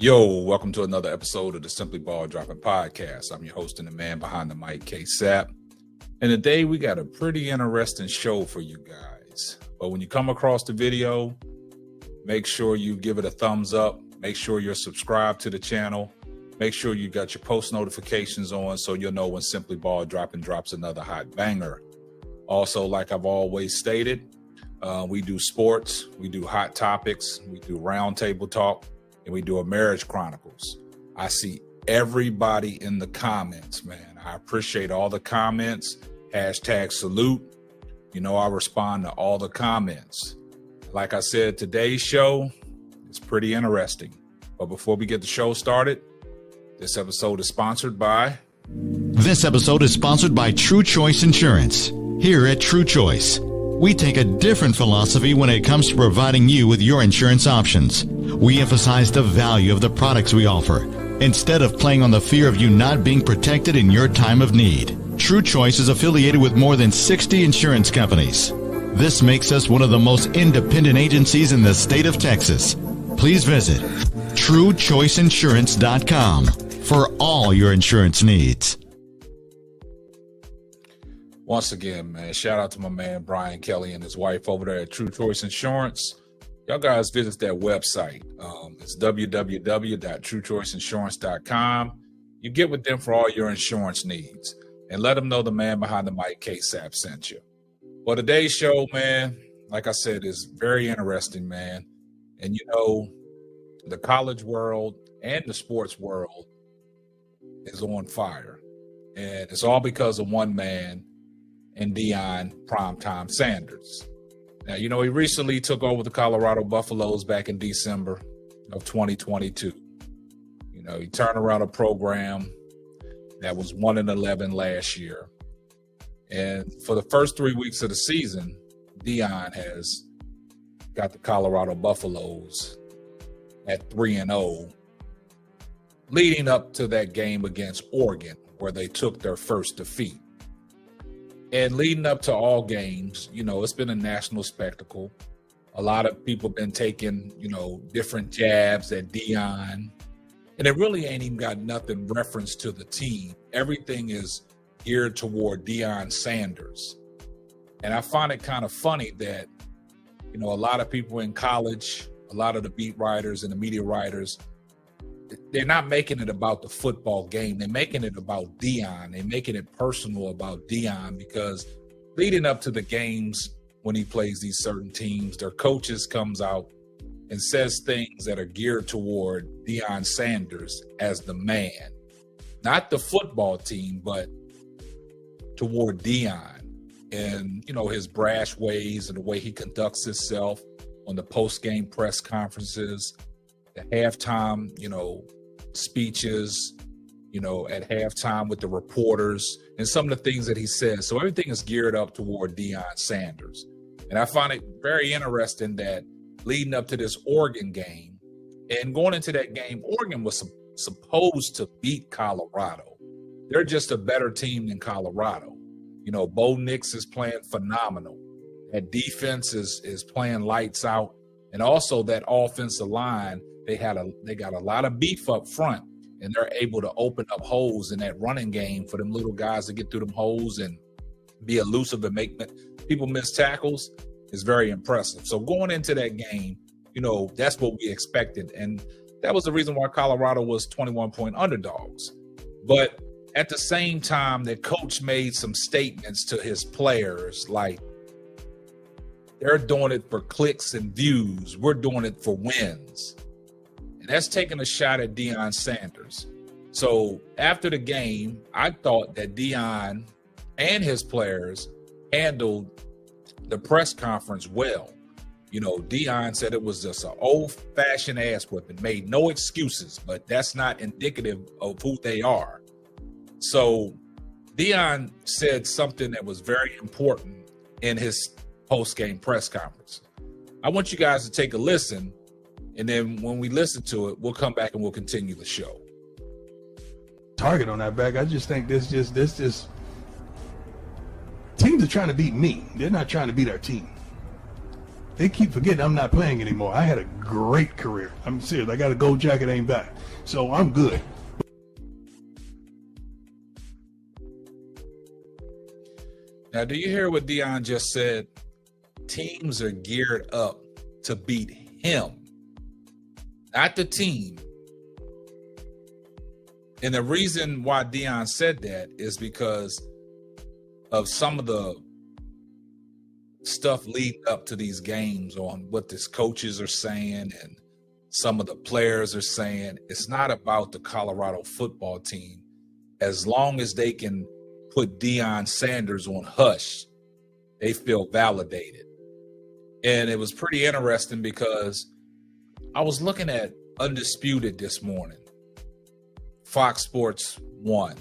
Yo, welcome to another episode of the Simply Ball Dropping Podcast. I'm your host and the man behind the mic, K-Sap. And today we got a pretty interesting show for you guys. But when you come across the video, make sure you give it a thumbs up. Make sure you're subscribed to the channel. Make sure you got your post notifications on so you'll know when Simply Ball Dropping drops another hot banger. Also, like I've always stated, we do sports, we do hot topics, we do roundtable talk, and we do a marriage chronicles. I see everybody in the comments, man. I appreciate all the comments. Hashtag salute. You know, I respond to all the comments. Like I said, today's show is pretty interesting. But before we get the show started, this episode is sponsored by... This episode is sponsored by True Choice Insurance. Here at True Choice, we take a different philosophy when it comes to providing you with your insurance options. We emphasize the value of the products we offer, instead of playing on the fear of you not being protected in your time of need. True Choice is affiliated with more than 60 insurance companies. This makes us one of the most independent agencies in the state of Texas. Please visit TrueChoiceInsurance.com for all your insurance needs. Once again, man, shout out to my man Brian Kelly and his wife over there at True Choice Insurance. Y'all guys visit their website. It's www.truechoiceinsurance.com. You get with them for all your insurance needs and let them know the man behind the mic, K-Sap, sent you. Well, today's show, man, like I said, is very interesting, man. And, you know, the college world and the sports world is on fire. And it's all because of one man, and Deion Primetime Sanders. Now, you know, he recently took over the Colorado Buffaloes back in December of 2022. You know, he turned around a program that was 1-11 last year. And for the first 3 weeks of the season, Deion has got the Colorado Buffaloes at 3-0, leading up to that game against Oregon, where they took their first defeat. And leading up to all games, you know, it's been a national spectacle. A lot of people been taking, you know, different jabs at Deion. And it really ain't even got nothing reference to the team. Everything is geared toward Deion Sanders. And I find it kind of funny that, you know, a lot of people in college, a lot of the beat writers and the media writers, they're not making it about the football game. They're making it about Deion. They're making it personal about Deion because leading up to the games when he plays these certain teams, their coaches comes out and says things that are geared toward Deion Sanders as the man. Not the football team, but toward Deion and, you know, his brash ways and the way he conducts himself on the post-game press conferences, the halftime, you know, speeches, you know, at halftime with the reporters and some of the things that he says. So everything is geared up toward Deion Sanders. And I find it very interesting that leading up to this Oregon game and going into that game, Oregon was supposed to beat Colorado. They're just a better team than Colorado. You know, Bo Nix is playing phenomenal. That defense is playing lights out. And also that offensive line, they got a lot of beef up front, and they're able to open up holes in that running game for them little guys to get through them holes and be elusive and make people miss tackles is very impressive. So going into that game, you know, that's what we expected. And that was the reason why Colorado was 21-point underdogs. But at the same time, the coach made some statements to his players like, they're doing it for clicks and views. We're doing it for wins. And that's taking a shot at Deion Sanders. So after the game, I thought that Deion and his players handled the press conference well. You know, Deion said it was just an old-fashioned ass whipping, made no excuses, but that's not indicative of who they are. So Deion said something that was very important in his post-game press conference. I want you guys to take a listen. And then when we listen to it, we'll come back and we'll continue the show. Target on that back. I just think this teams are trying to beat me. They're not trying to beat our team. They keep forgetting I'm not playing anymore. I had a great career. I'm serious. I got a gold jacket, ain't back. So I'm good. Now, do you hear what Deion just said? Teams are geared up to beat him, not the team. And the reason why Deion said that is because of some of the stuff leading up to these games on what these coaches are saying and some of the players are saying. It's not about the Colorado football team. As long as they can put Deion Sanders on hush, they feel validated. And it was pretty interesting because I was looking at Undisputed this morning, Fox Sports 1,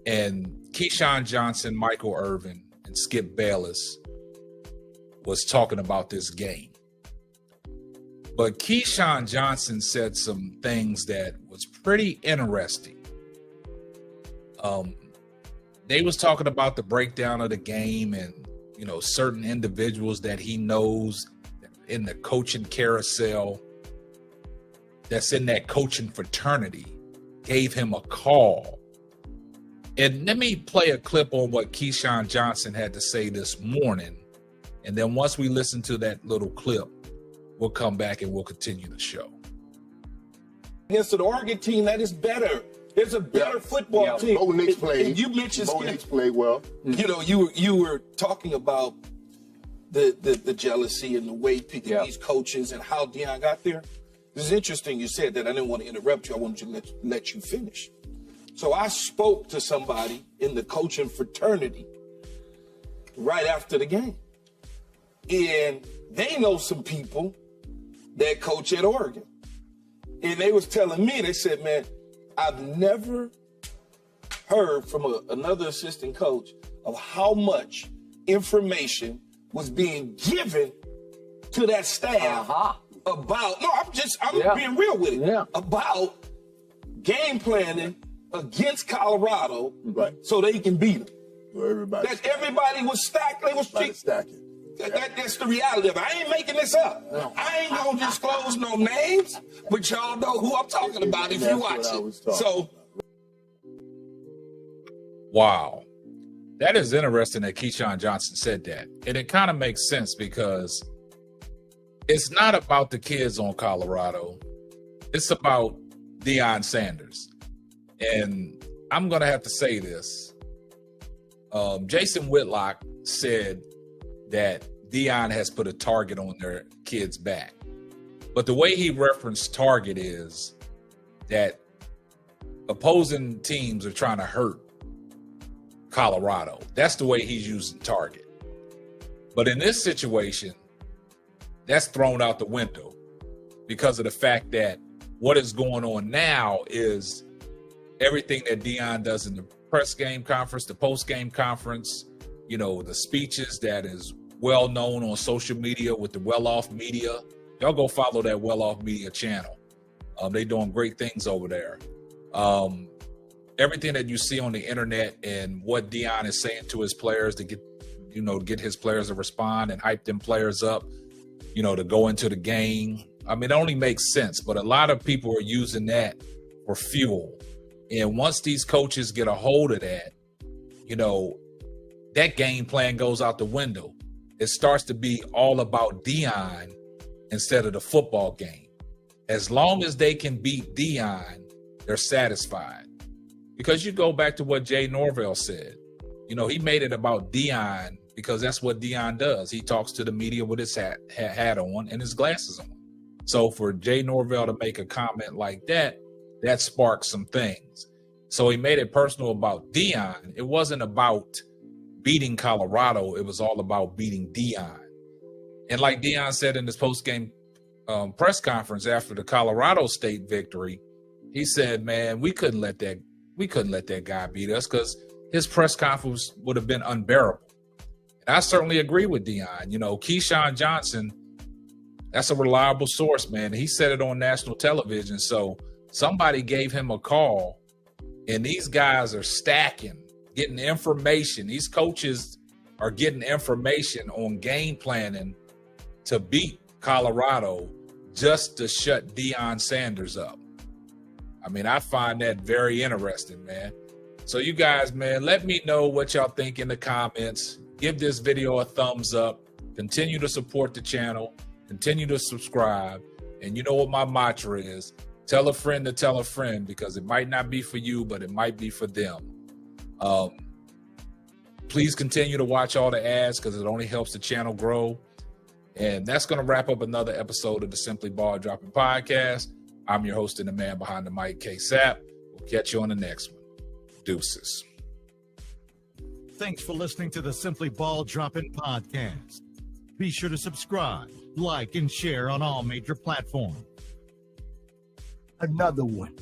and Keyshawn Johnson, Michael Irvin, and Skip Bayless was talking about this game. But Keyshawn Johnson said some things that was pretty interesting. They was talking about the breakdown of the game and, you know, certain individuals that he knows in the coaching carousel that's in that coaching fraternity gave him a call. And let me play a clip on what Keyshawn Johnson had to say this morning. And then once we listen to that little clip, we'll come back and we'll continue the show. Against an Oregon team that is better. There's a better football team. Bo Nix played. And you mentioned Bo Nix played well. You know, you were talking about the jealousy and the way picking these coaches and how Deion got there. This is interesting. You said that. I didn't want to interrupt you. I wanted to let you finish. So I spoke to somebody in the coaching fraternity right after the game. And they know some people that coach at Oregon. And they was telling me, they said, man, I've never heard from another assistant coach of how much information was being given to that staff about, I'm being real with it, about game planning against Colorado so they can beat them. That everybody was stacked. They was stacking. That's the reality of it. I ain't making this up. No. I ain't gonna disclose no names, but y'all know who I'm talking about if you watch it. So, wow, that is interesting that Keyshawn Johnson said that, and it kind of makes sense because it's not about the kids on Colorado; it's about Deion Sanders. And I'm gonna have to say this: Jason Whitlock said that Deion has put a target on their kids' back. But the way he referenced target is that opposing teams are trying to hurt Colorado. That's the way he's using target. But in this situation, that's thrown out the window because of the fact that what is going on now is everything that Deion does in the press game conference, the post game conference, you know, the speeches that is well known on social media with the Well Off Media. Y'all go follow that Well Off Media channel. They doing great things over there. Everything that you see on the internet and what Deion is saying to his players to get his players to respond and hype them players up, you know, to go into the game. I mean, it only makes sense, but a lot of people are using that for fuel. And once these coaches get a hold of that, you know, that game plan goes out the window. It starts to be all about Deion instead of the football game. As long as they can beat Deion, they're satisfied. Because you go back to what Jay Norvell said. You know, he made it about Deion because that's what Deion does. He talks to the media with his hat on and his glasses on. So for Jay Norvell to make a comment like that, that sparked some things. So he made it personal about Deion. It wasn't about beating Colorado. It was all about beating Deion. And like Deion said in his post-game press conference after the Colorado State victory, he said, man, we couldn't let that guy beat us because his press conference would have been unbearable. And I certainly agree with Deion. You know, Keyshawn Johnson, that's a reliable source, man. He said it on national television. So somebody gave him a call, and these guys are stacking, getting information. These coaches are getting information on game planning to beat Colorado just to shut Deion Sanders up. I mean, I find that very interesting, man. So you guys, man, let me know what y'all think in the comments. Give this video a thumbs up. Continue to support the channel. Continue to subscribe. And you know what my mantra is? Tell a friend to tell a friend, because it might not be for you, but it might be for them. Please continue to watch all the ads, because it only helps the channel grow. And that's going to wrap up another episode of the Simply Ball Dropping Podcast. I'm your host and the man behind the mic, K-Sap. We'll catch you on the next one. Deuces. Thanks for listening to the Simply Ball Dropping Podcast. Be sure to subscribe, like, and share on all major platforms. Another one.